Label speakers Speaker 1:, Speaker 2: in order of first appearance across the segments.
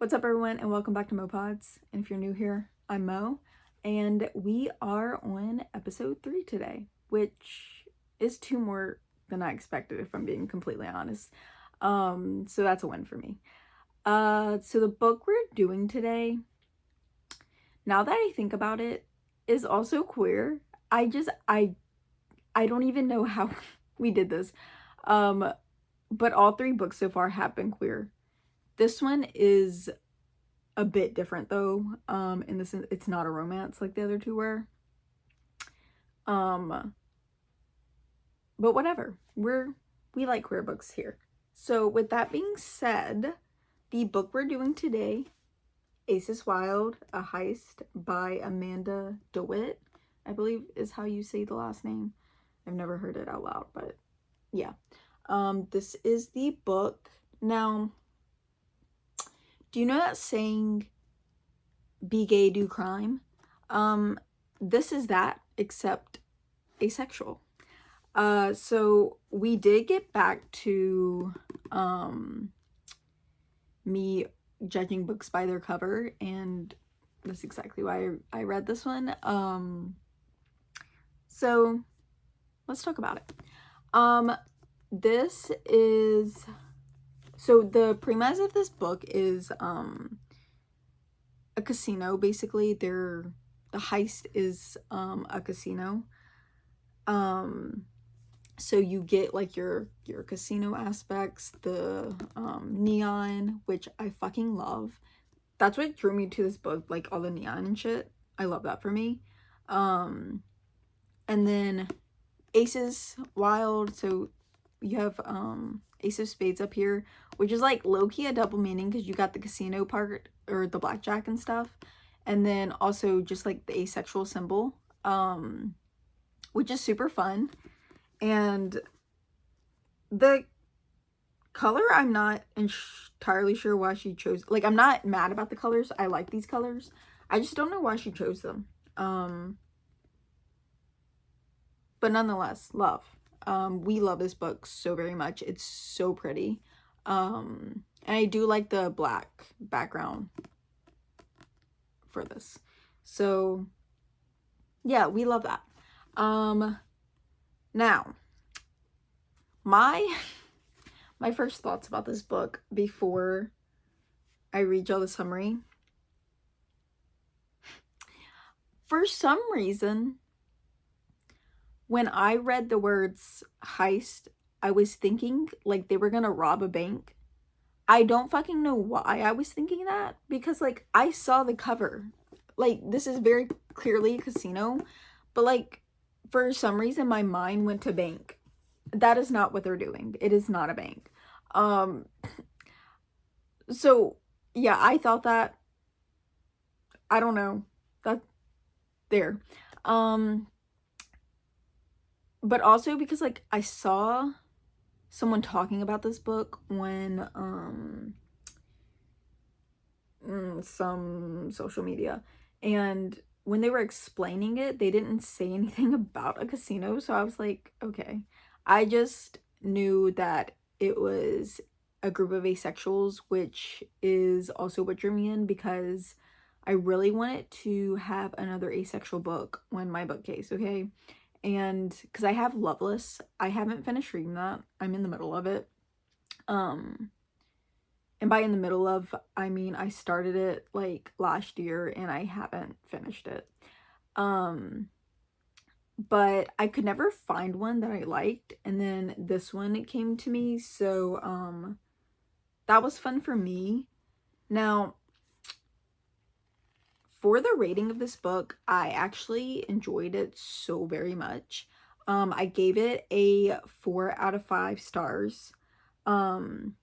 Speaker 1: What's up, everyone, and welcome back to Mopods. And if you're new here, I'm Mo, and we are on episode 3 today, which is 2 more than I expected, if I'm being completely honest. So that's a win for me. So the book we're doing today, now that I think about it, is also queer. I don't even know how we did this. But all 3 books so far have been queer. This one is a bit different though, in the sense it's not a romance like the other 2 were. But whatever. We like queer books here. So with that being said, the book we're doing today, Asexual, A Heist by Amanda DeWitt, I believe is how you say the last name. I've never heard it out loud, but yeah. This is the book. Now, do you know that saying, be gay, do crime? This is that, except asexual. So we did get back to, me judging books by their cover, and that's exactly why I read this one. So let's talk about it. This is, so the premise of this book is, a casino, basically. The heist is a casino. So you get like your casino aspects, the neon, which I fucking love. That's what drew me to this book, like all the neon and shit. I love that for me. And then aces wild, so you have ace of spades up here, which is like low-key a double meaning because you got the casino part, or the blackjack and stuff, and then also just like the asexual symbol, which is super fun. And the color, I'm not entirely sure why she chose. Like, I'm not mad about the colors. I like these colors. I just don't know why she chose them. But nonetheless, love. We love this book so very much. It's so pretty. And I do like the black background for this. So yeah, we love that. Now, my first thoughts about this book before I read y'all the summary. For some reason, when I read the words heist, I was thinking like they were gonna rob a bank. I don't fucking know why I was thinking that, because like I saw the cover. Like, this is very clearly a casino, but like for some reason my mind went to bank. That is not what they're doing. It is not a bank. So yeah, I thought that. I don't know. That there. But also because like I saw someone talking about this book when some social media, and when they were explaining it, they didn't say anything about a casino, so I was like, okay. I just knew that it was a group of asexuals, which is also what drew me in, because I really wanted to have another asexual book on my bookcase, okay? And because I have Loveless, I haven't finished reading that. I'm in the middle of it. And by in the middle of, I mean I started it like last year and I haven't finished it. But I could never find one that I liked, and then this one, it came to me, so that was fun for me. Now, for the rating of this book, I actually enjoyed it so very much. I gave it a 4 out of 5 stars. I'm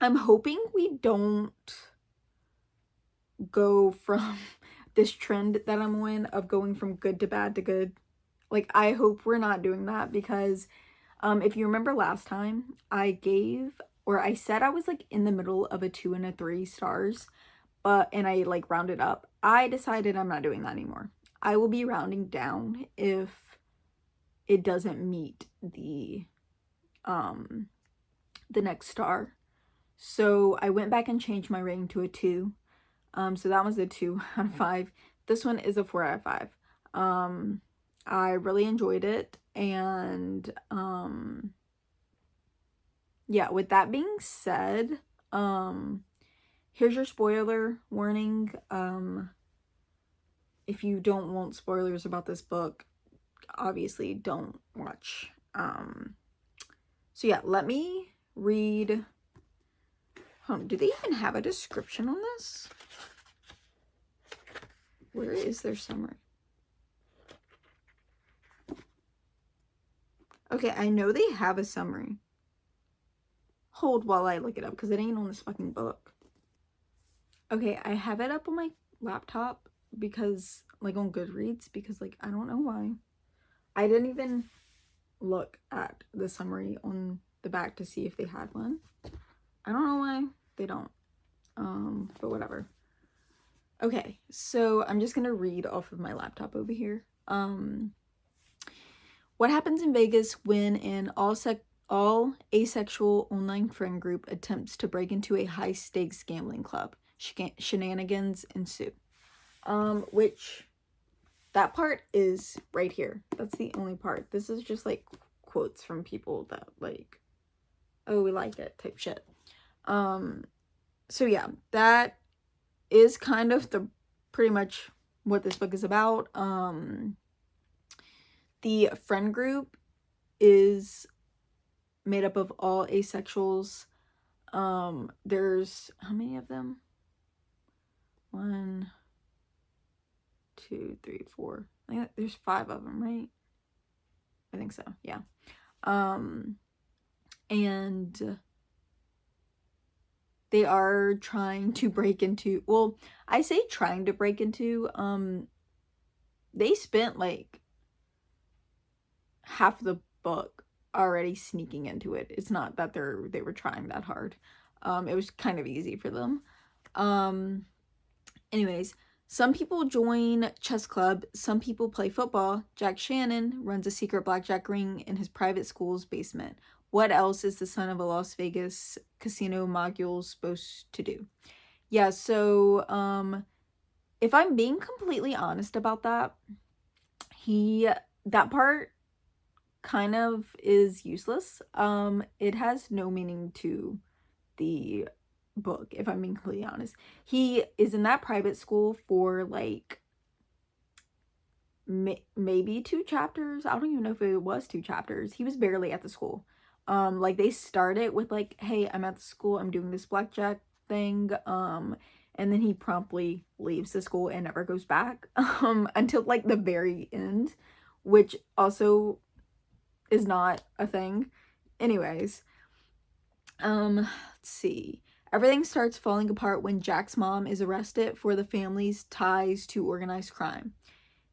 Speaker 1: hoping we don't go from this trend that I'm on of going from good to bad to good. Like, I hope we're not doing that, because if you remember last time, I said I was like in the middle of a 2 and a 3 stars, and I like rounded up. I decided I'm not doing that anymore. I will be rounding down if it doesn't meet the next star. So I went back and changed my rating to a 2. So that was a 2 out of 5. This one is a 4 out of 5. I really enjoyed it, and yeah, with that being said, here's your spoiler warning. If you don't want spoilers about this book, obviously don't watch. So yeah, let me read. Do they even have a description on this? Where is their summary? Okay, I know they have a summary. Hold while I look it up, because it ain't on this fucking book. Okay, I have it up on my laptop because, like, on Goodreads, because, like, I don't know why. I didn't even look at the summary on the back to see if they had one. I don't know why they don't. But whatever. Okay, so I'm just gonna read off of my laptop over here. What happens in Vegas when an all asexual online friend group attempts to break into a high stakes gambling club? Shenanigans ensue. Which that part is right here. That's the only part. This is just like quotes from people that like, oh, we like it type shit. So yeah, that is kind of the pretty much what this book is about. The friend group is made up of all asexuals. There's how many of them? 1, 2, 3, 4. I think there's 5 of them, right? I think so. Yeah. And they are trying to break into, well, I say trying to break into, they spent like half the book already sneaking into it. It's not that they were trying that hard. It was kind of easy for them. Anyways, some people join chess club, some people play football. Jack Shannon runs a secret blackjack ring in his private school's basement. What else is the son of a Las Vegas casino mogul supposed to do? Yeah, so if I'm being completely honest about that, that part kind of is useless. It has no meaning to the book, if I'm being completely honest. He is in that private school for like maybe 2 chapters. I don't even know if it was 2 chapters. He was barely at the school. Like they started with like, hey, I'm at the school, I'm doing this blackjack thing, and then he promptly leaves the school and never goes back until like the very end, which also is not a thing. Anyways, let's see. Everything starts falling apart when Jack's mom is arrested for the family's ties to organized crime.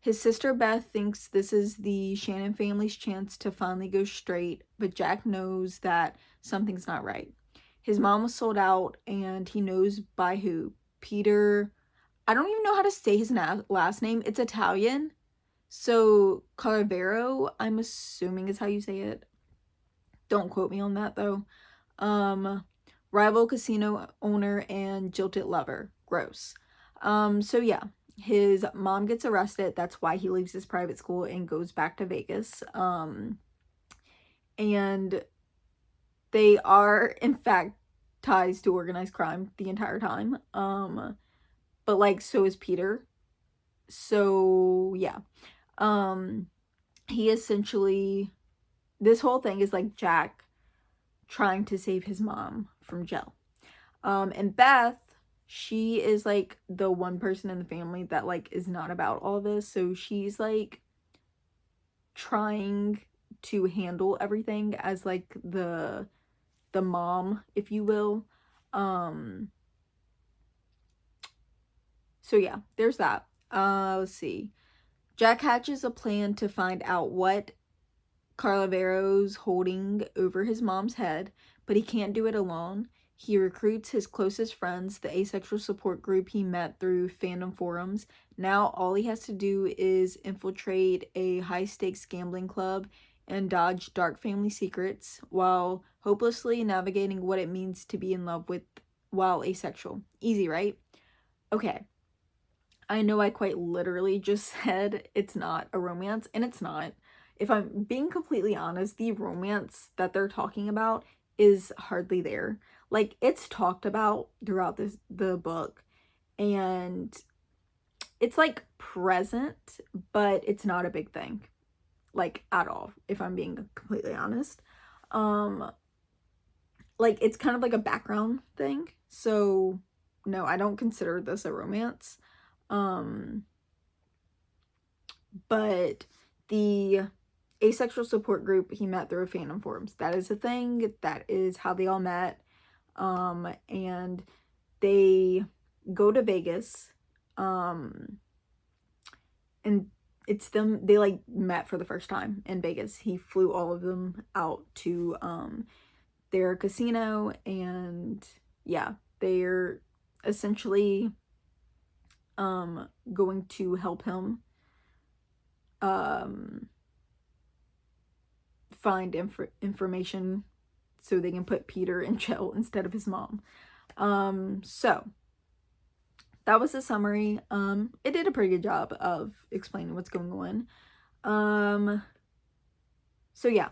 Speaker 1: His sister Beth thinks this is the Shannon family's chance to finally go straight, but Jack knows that something's not right. His mom was sold out, and he knows by who. Peter, I don't even know how to say his last name. It's Italian. So, Caravero, I'm assuming is how you say it. Don't quote me on that, though. Rival casino owner and jilted lover. Gross. So yeah, his mom gets arrested. That's why he leaves his private school and goes back to Vegas. And they are, in fact, ties to organized crime the entire time. But like, so is Peter. So yeah. He essentially, this whole thing is like Jack trying to save his mom from jail. And Beth, she is like the one person in the family that like is not about all this, so she's like trying to handle everything as like the mom, if you will. So yeah, there's that. Let's see. Jack hatches a plan to find out what Carlavero's holding over his mom's head, but he can't do it alone. He recruits his closest friends, the asexual support group he met through fandom forums. Now all he has to do is infiltrate a high-stakes gambling club and dodge dark family secrets while hopelessly navigating what it means to be in love with while asexual. Easy, right? Okay. I know I quite literally just said it's not a romance, and it's not. If I'm being completely honest, the romance that they're talking about is hardly there. Like, it's talked about throughout the book, and it's like present, but it's not a big thing, like at all, if I'm being completely honest. Um like it's kind of like a background thing. So no, I don't consider this a romance. Um but the asexual support group he met through fandom forums. That is a thing. That is how they all met. And they go to Vegas. And it's them, they like met for the first time in Vegas. He flew all of them out to their casino, and yeah, they're essentially going to help him find information so they can put Peter in jail instead of his mom. So that was the summary. It did a pretty good job of explaining what's going on. So yeah.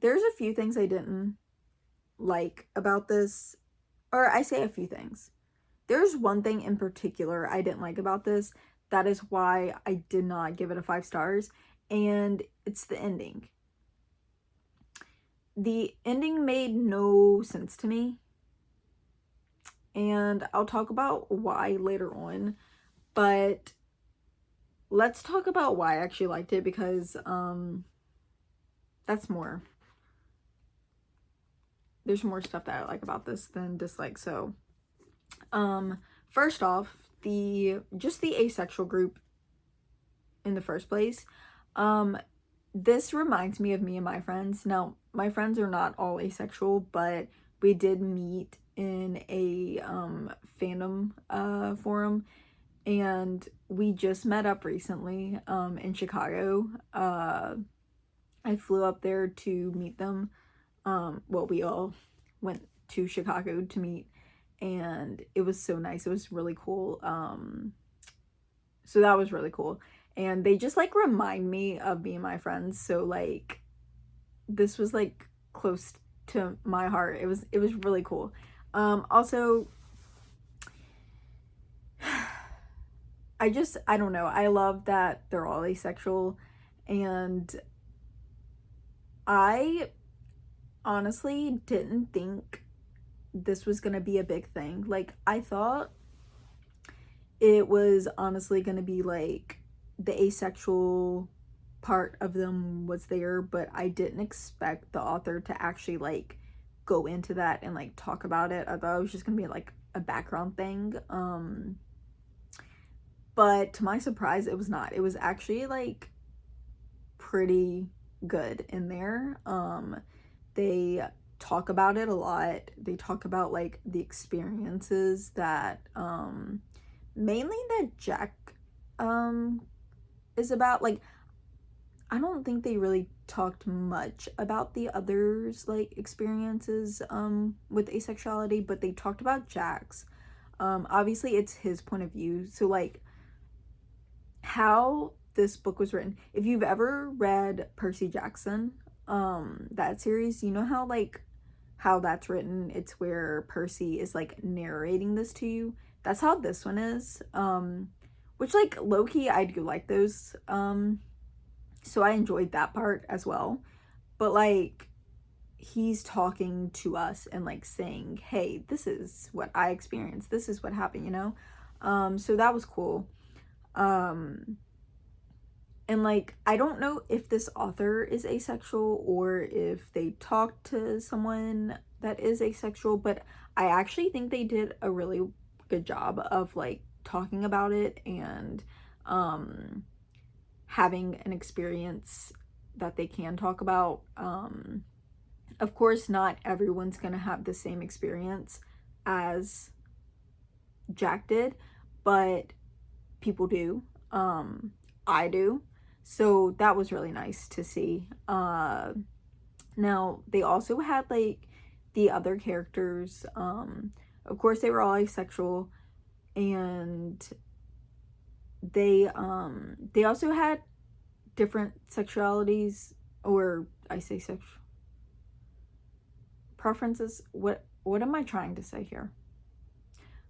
Speaker 1: There's a few things I didn't like about this, or I say a few things. There's one thing in particular I didn't like about this. That is why I did not give it a 5 stars, and it's the ending. The ending made no sense to me, and I'll talk about why later on, but let's talk about why I actually liked it, because that's more, there's more stuff that I like about this than dislike. So first off, just the asexual group in the first place. This reminds me of me and my friends. Now, my friends are not all asexual, but we did meet in a fandom forum, and we just met up recently in Chicago. I flew up there to meet them. Well, we all went to Chicago to meet, and it was so nice. It was really cool. So that was really cool. And they just like remind me of me and my friends. So like this was like close to my heart. It was really cool. Also, I don't know. I love that they're all asexual, and I honestly didn't think this was gonna be a big thing. Like, I thought it was honestly gonna be like the asexual part of them was there, but I didn't expect the author to actually like go into that and like talk about it. I thought it was just gonna be like a background thing. But to my surprise, it was not. It was actually like pretty good in there. They talk about it a lot. They talk about like the experiences that mainly that Jack is about. Like, I don't think they really talked much about the others like experiences with asexuality, but they talked about Jack's. Obviously it's his point of view. So like how this book was written, if you've ever read Percy Jackson, that series, you know how like how that's written, it's where Percy is like narrating this to you. That's how this one is. Which like low-key I do like those. So I enjoyed that part as well. But like he's talking to us and like saying, hey, this is what I experienced, this is what happened, you know. So that was cool. And like I don't know if this author is asexual or if they talked to someone that is asexual, but I actually think they did a really good job of like talking about it and having an experience that they can talk about. Of course, not everyone's gonna have the same experience as Jack did, but people do. I do. So that was really nice to see. Now they also had like the other characters. Of course they were all asexual, and they also had different sexualities, or I say sexual preferences. What am I trying to say here?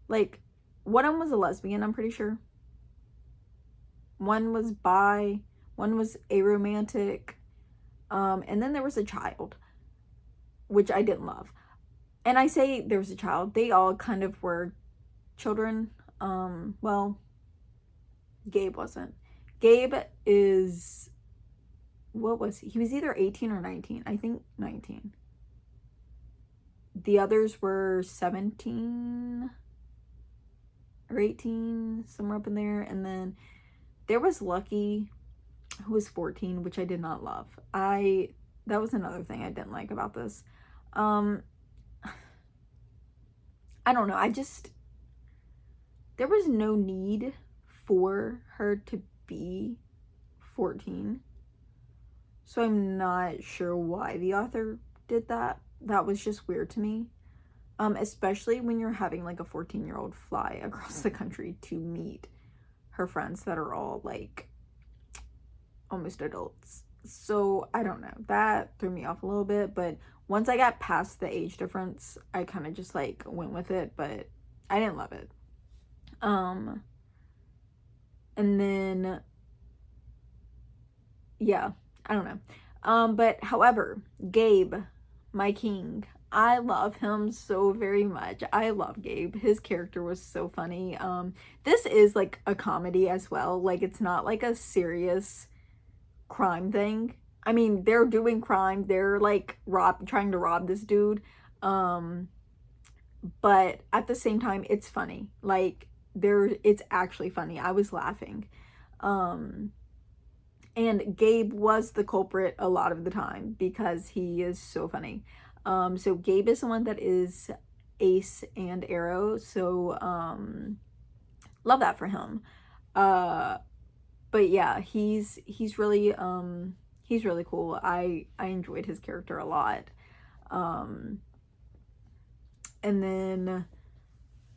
Speaker 1: Like, one of them was a lesbian, I'm pretty sure. One was bi, one was aromantic, and then there was a child, which I didn't love. And I say there was a child, they all kind of were children. Well, Gabe wasn't. Gabe is, what was he? He was either 18 or 19. I think 19. The others were 17 or 18, somewhere up in there. And then there was Lucky, who was 14, which I did not love. That was another thing I didn't like about this. I don't know. There was no need for her to be 14. So I'm not sure why the author did that. That was just weird to me. Especially when you're having like a 14-year-old fly across the country to meet her friends that are all like almost adults. So I don't know. That threw me off a little bit, but once I got past the age difference, I kind of just like went with it, but I didn't love it. And then yeah, I don't know. But however, Gabe, my king, I love him so very much. I love Gabe. His character was so funny. This is like a comedy as well. Like, it's not like a serious crime thing. I mean, they're doing crime. They're like trying to rob this dude. But at the same time, it's funny. Like, it's actually funny. I was laughing. And Gabe was the culprit a lot of the time because he is so funny. So Gabe is the one that is ace and arrow. So love that for him. But yeah, he's really cool. I enjoyed his character a lot. And then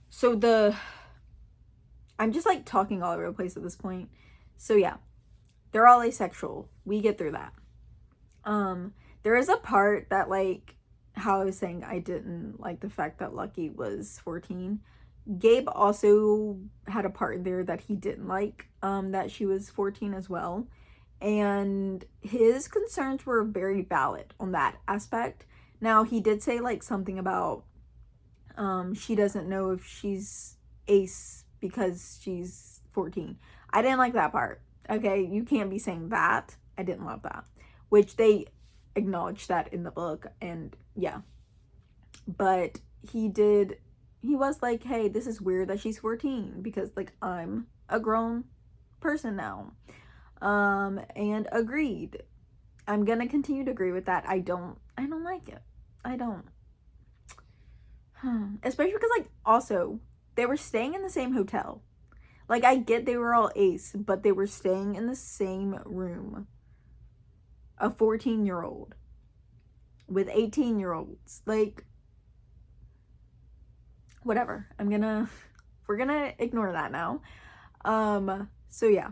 Speaker 1: so I'm just like talking all over the place at this point. So yeah, they're all asexual. We get through that. There is a part that, like, how I was saying I didn't like the fact that Lucky was 14. Gabe also had a part in there that he didn't like, that she was 14 as well. And his concerns were very valid on that aspect. Now, he did say like something about she doesn't know if she's ace because she's 14. I didn't like that part. Okay, you can't be saying that. I didn't love that. Which they acknowledged that in the book, and yeah. But he was like, hey, this is weird that she's 14 because like I'm a grown person now. And agreed. I'm gonna continue to agree with that. I don't like it. I don't. Especially because like also they were staying in the same hotel. Like, I get they were all ace, but they were staying in the same room. A 14-year-old with 18-year-olds. Like, whatever. We're gonna ignore that now. So yeah.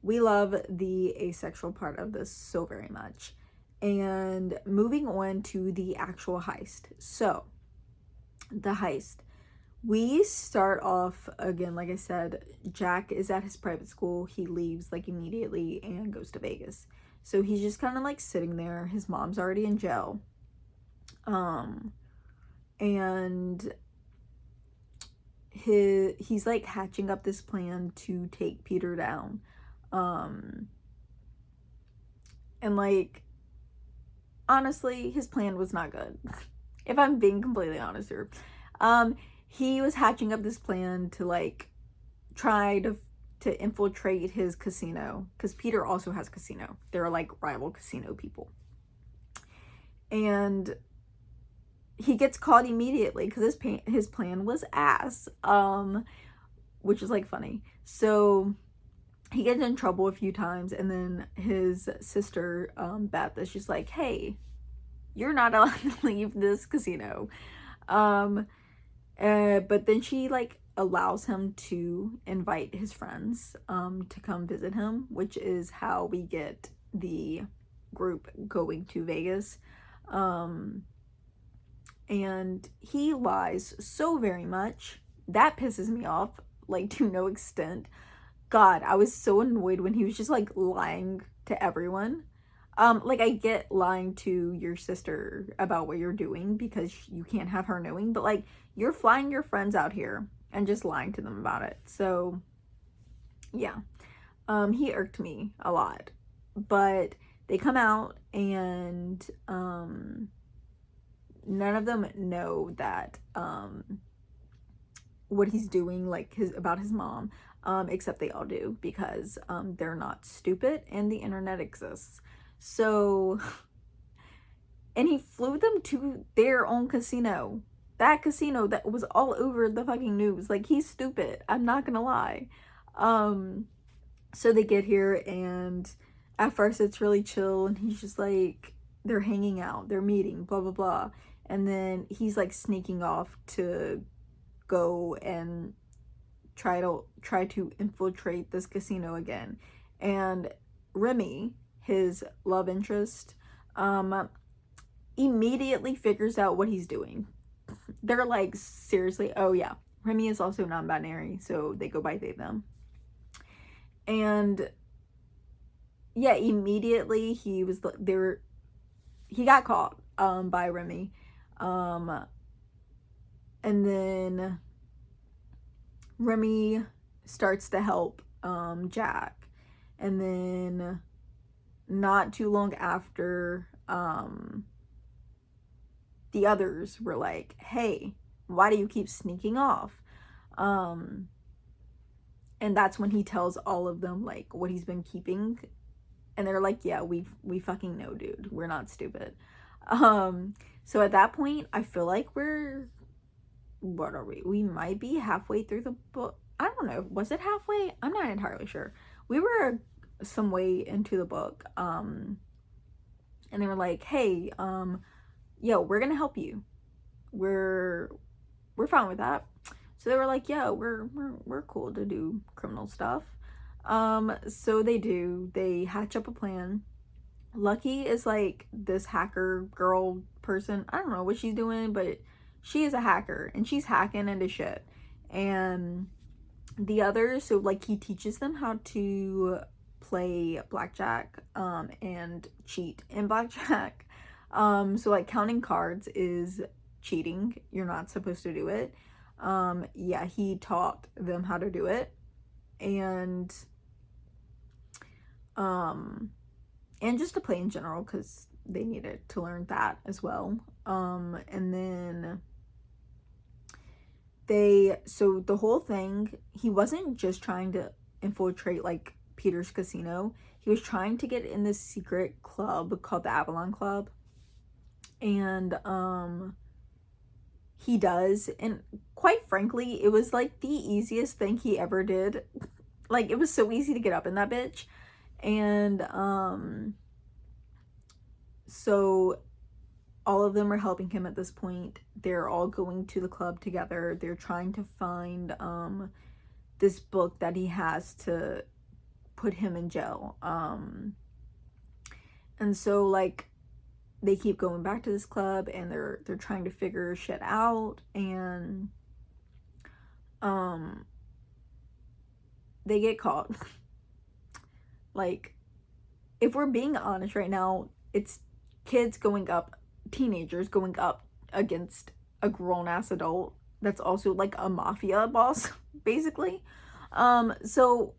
Speaker 1: We love the asexual part of this so very much. And moving on to the actual heist. So, the heist. We start off, again, like I said, Jack is at his private school. He leaves, like, immediately and goes to Vegas. So he's just kind of, like, sitting there. His mom's already in jail. And he's, like, hatching up this plan to take Peter down. And, like, honestly, his plan was not good. If I'm being completely honest here. He was hatching up this plan to, like, try to infiltrate his casino. Because Peter also has casino. They're, like, rival casino people. And he gets caught immediately because his plan was ass. which is like funny. So he gets in trouble a few times, and then his sister, Beth, is just like, hey, you're not allowed to leave this casino. But then she like allows him to invite his friends to come visit him, which is how we get the group going to Vegas. And he lies so very much. That pisses me off, like, to no extent. God, I was so annoyed when he was just like lying to everyone. Like, I get lying to your sister about what you're doing because you can't have her knowing, but like, you're flying your friends out here and just lying to them about it. So yeah, he irked me a lot. But they come out, and none of them know that what he's doing, like, about his mom, except they all do, because they're not stupid and the internet exists. So, and he flew them to their own casino, that casino that was all over the fucking news. Like, he's stupid, I'm not gonna lie. So they get here, and at first it's really chill, and he's just like, they're hanging out, they're meeting, blah blah blah, and then he's like sneaking off to go and try to infiltrate this casino again. And Remy, his love interest, immediately figures out what he's doing. They're like, seriously? Oh yeah, Remy is also non-binary, so they go by they them. And yeah, immediately he got caught by Remy. And then Remy starts to help Jack. And then not too long after, the others were like, hey, why do you keep sneaking off? And that's when he tells all of them like what he's been keeping, and they're like, yeah, we fucking know, dude, we're not stupid. So at that point, I feel like what are we might be halfway through the book. I don't know, was it halfway? I'm not entirely sure. We were some way into the book, and they were like, hey, yo, we're gonna help you, we're fine with that. So they were like, yeah, we're cool to do criminal stuff. So they hatch up a plan. Lucky is like this hacker girl person. I don't know what she's doing, but she is a hacker, and she's hacking into shit. And the others, so like, he teaches them how to play blackjack, and cheat in blackjack. So like, counting cards is cheating. You're not supposed to do it. Yeah, he taught them how to do it. And just to play in general, because they needed to learn that as well. And then so the whole thing, he wasn't just trying to infiltrate like Peter's casino, he was trying to get in this secret club called the Avalon Club. And he does, and quite frankly, it was like the easiest thing he ever did. Like, it was so easy to get up in that bitch. And so all of them are helping him at this point. They're all going to the club together. They're trying to find this book that he has to put him in jail. And so like, they keep going back to this club, and they're trying to figure shit out. And they get caught. Like, if we're being honest right now, it's teenagers going up against a grown-ass adult that's also like a mafia boss, basically. So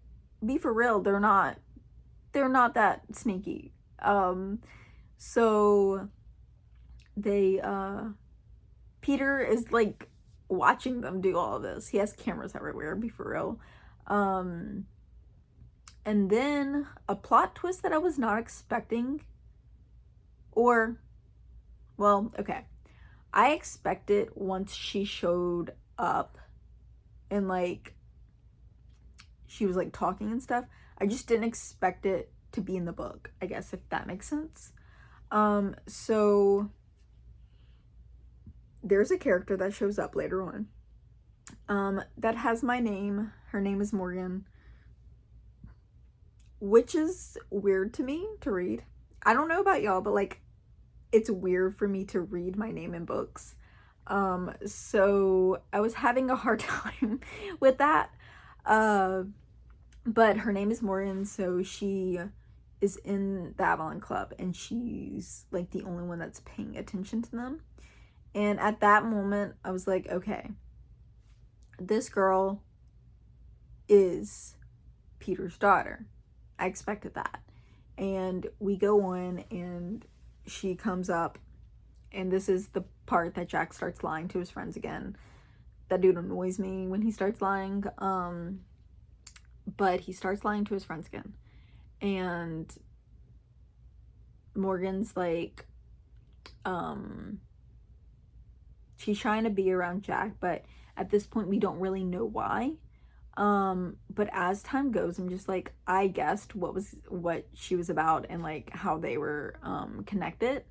Speaker 1: be for real, they're not that sneaky. So they Peter is like watching them do all of this. He has cameras everywhere, be for real. And then a plot twist that I was not expecting, or, well, okay, I expected once she showed up and like she was like talking and stuff. I just didn't expect it to be in the book, I guess, if that makes sense. So there's a character that shows up later on that has my name. Her name is Morgan, which is weird to me to read. I don't know about y'all, but like it's weird for me to read my name in books. So I was having a hard time with that. But her name is Morgan, so she is in the Avalon Club, and she's like the only one that's paying attention to them. And at that moment, I was like, okay, this girl is Peter's daughter. I expected that. And we go on, and she comes up, and this is the part that Jack starts lying to his friends again. That dude annoys me when he starts lying. But he starts lying to his friends again. And Morgan's like, she's trying to be around Jack, but at this point we don't really know why. But as time goes, I'm just like, I guessed what she was about and like how they were connected,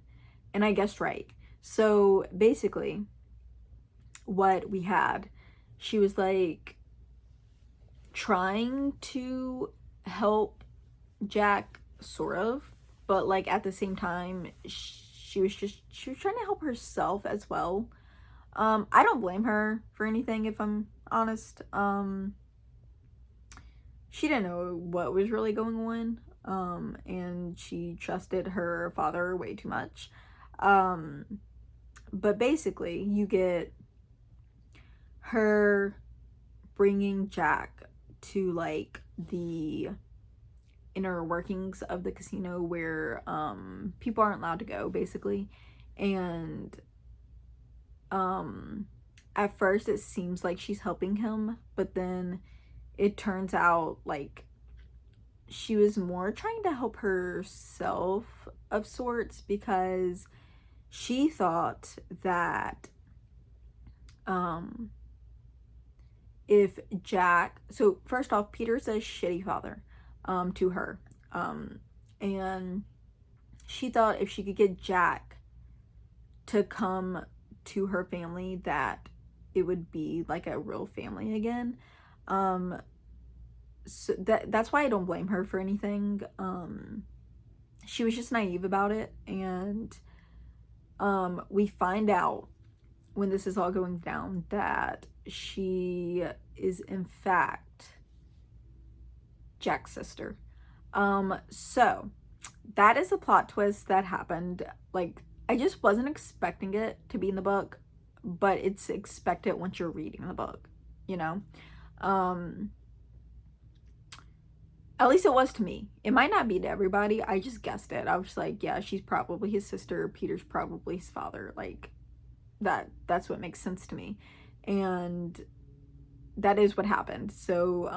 Speaker 1: and I guessed right. So basically what we had, she was like trying to help Jack, sort of, but like at the same time she was trying to help herself as well. I don't blame her for anything, if I'm honest. She didn't know what was really going on, and she trusted her father way too much. But basically you get her bringing Jack to like the inner workings of the casino where people aren't allowed to go, basically. And at first it seems like she's helping him, but then it turns out like she was more trying to help herself of sorts, because she thought that if Jack, so first off, Peter's a shitty father to her, and she thought if she could get Jack to come to her family, that it would be like a real family again. So that's why I don't blame her for anything. She was just naive about it, and we find out when this is all going down that she is in fact Jack's sister. So that is a plot twist that happened. Like, I just wasn't expecting it to be in the book, but it's expected once you're reading the book, you know? At least it was to me. It might not be to everybody. I just guessed it. I was just like, yeah, she's probably his sister. Peter's probably his father. Like, that's what makes sense to me. And that is what happened. So,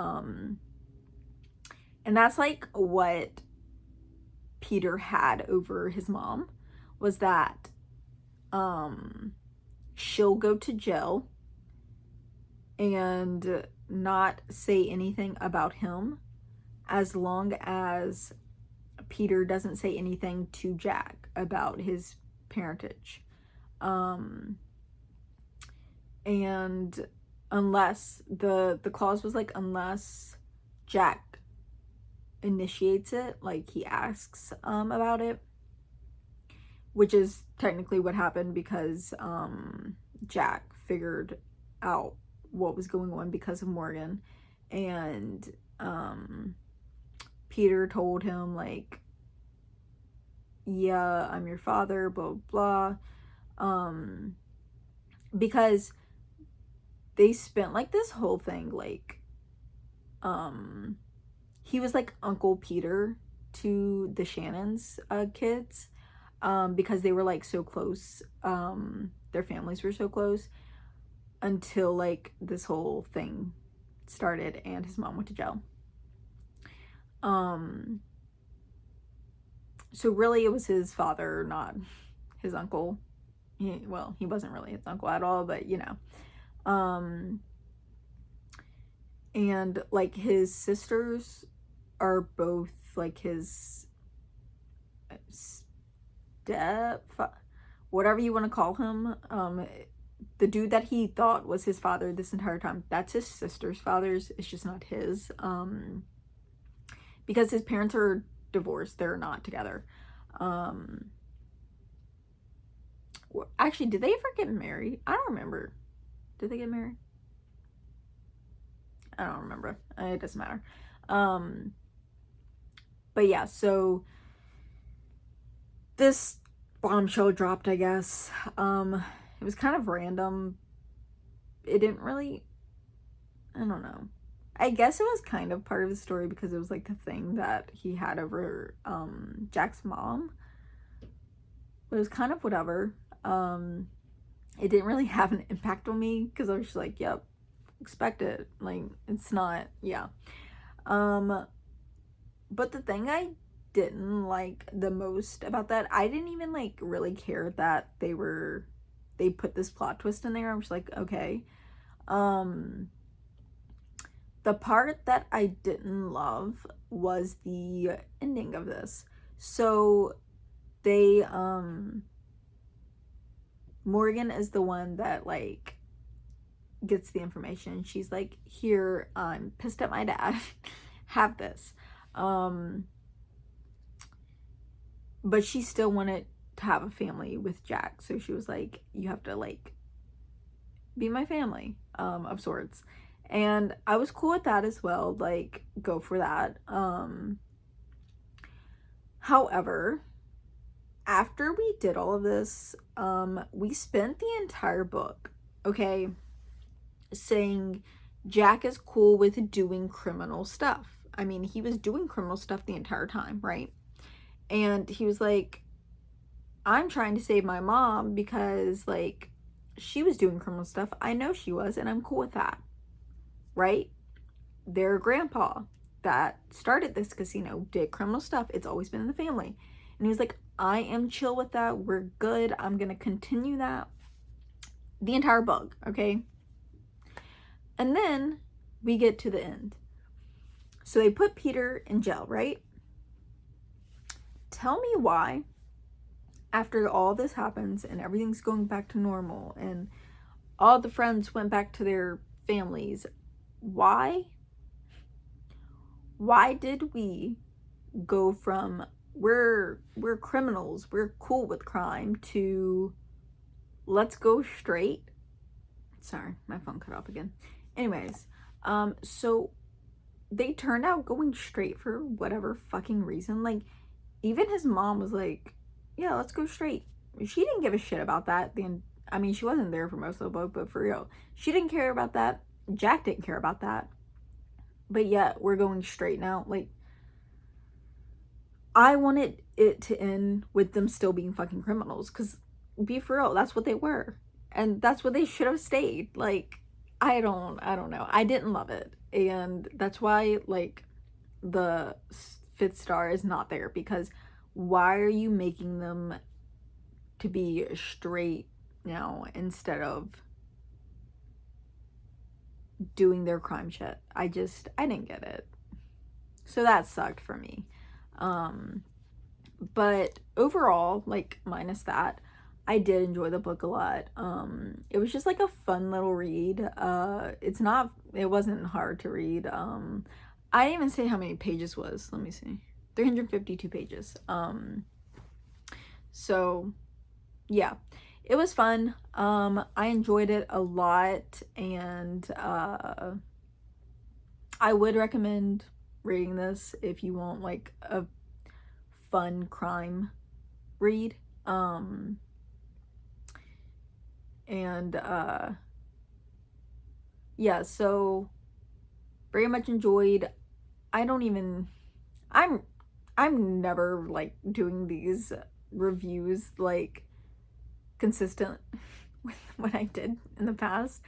Speaker 1: and that's like what Peter had over his mom, was that she'll go to jail and not say anything about him as long as Peter doesn't say anything to Jack about his parentage. And unless the clause was like, unless Jack initiates it, like he asks about it, which is technically what happened, because Jack figured out what was going on because of Morgan, and Peter told him like, yeah, I'm your father, blah blah, because they spent like this whole thing like he was like Uncle Peter to the Shannon's kids, because they were like so close, their families were so close, until like this whole thing started and his mom went to jail. So really it was his father, not his uncle. He wasn't really his uncle at all, but you know. and like his sisters are both like his step, whatever you want to call him. The dude that he thought was his father this entire time, that's his sister's father's. It's just not his. Because his parents are divorced, they're not together. Actually, did they ever get married? I don't remember. Did they get married? I don't remember. It doesn't matter. But yeah, so this bombshell dropped, I guess. It was kind of random. It didn't really, I don't know. I guess it was kind of part of the story because it was like the thing that he had over Jack's mom. But it was kind of whatever. It didn't really have an impact on me because I was just like, yep, expect it. Like, it's not, yeah. But the thing I didn't like the most about that, I didn't even like really care that they put this plot twist in there. I was like, okay. The part that I didn't love was the ending of this. So they Morgan is the one that like gets the information. She's like, here, I'm pissed at my dad. Have this. But she still wanted to have a family with Jack. So she was like, you have to like be my family, of sorts. And I was cool with that as well. Like, go for that. However, after we did all of this, we spent the entire book, okay, saying Jack is cool with doing criminal stuff. I mean, he was doing criminal stuff the entire time, right? And he was like, I'm trying to save my mom because, like, she was doing criminal stuff. I know she was, and I'm cool with that, right? Their grandpa that started this casino did criminal stuff. It's always been in the family. And he was like, I am chill with that. We're good. I'm going to continue that the entire book, okay? And then we get to the end. So they put Peter in jail, right? Tell me why, after all this happens and everything's going back to normal and all the friends went back to their families, why did we go from we're criminals, we're cool with crime, to let's go straight? Sorry, my phone cut off again. Anyways, so they turned out going straight for whatever fucking reason. Like, even his mom was like, yeah, let's go straight. She didn't give a shit about that. I mean, she wasn't there for most of the book, but for real, she didn't care about that. Jack didn't care about that. But yet, we're going straight now. Like, I wanted it to end with them still being fucking criminals. Because, be for real, that's what they were. And that's what they should have stayed. Like, I don't know. I didn't love it. And that's why, like, the 5th star is not there. Because why are you making them to be straight now instead of doing their crime shit? I didn't get it. So that sucked for me. But overall, like, minus that, I did enjoy the book a lot. It was just like a fun little read. It wasn't hard to read. I didn't even say how many pages was. Let me see. 352 pages. So yeah, it was fun. I enjoyed it a lot, and I would recommend reading this if you want like a fun crime read. Yeah, so very much enjoyed. I'm never like doing these reviews like consistent with what I did in the past.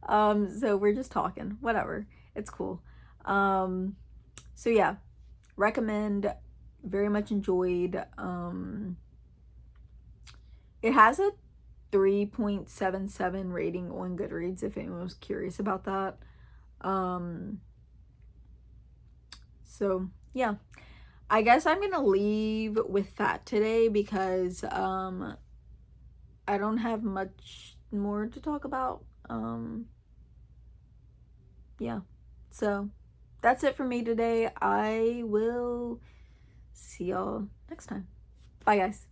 Speaker 1: So we're just talking, whatever. It's cool. So yeah, recommend, very much enjoyed. It has a 3.77 rating on Goodreads if anyone was curious about that. So yeah, I guess I'm gonna leave with that today because I don't have much more to talk about. Yeah, so that's it for me today. I will see y'all next time. Bye, guys.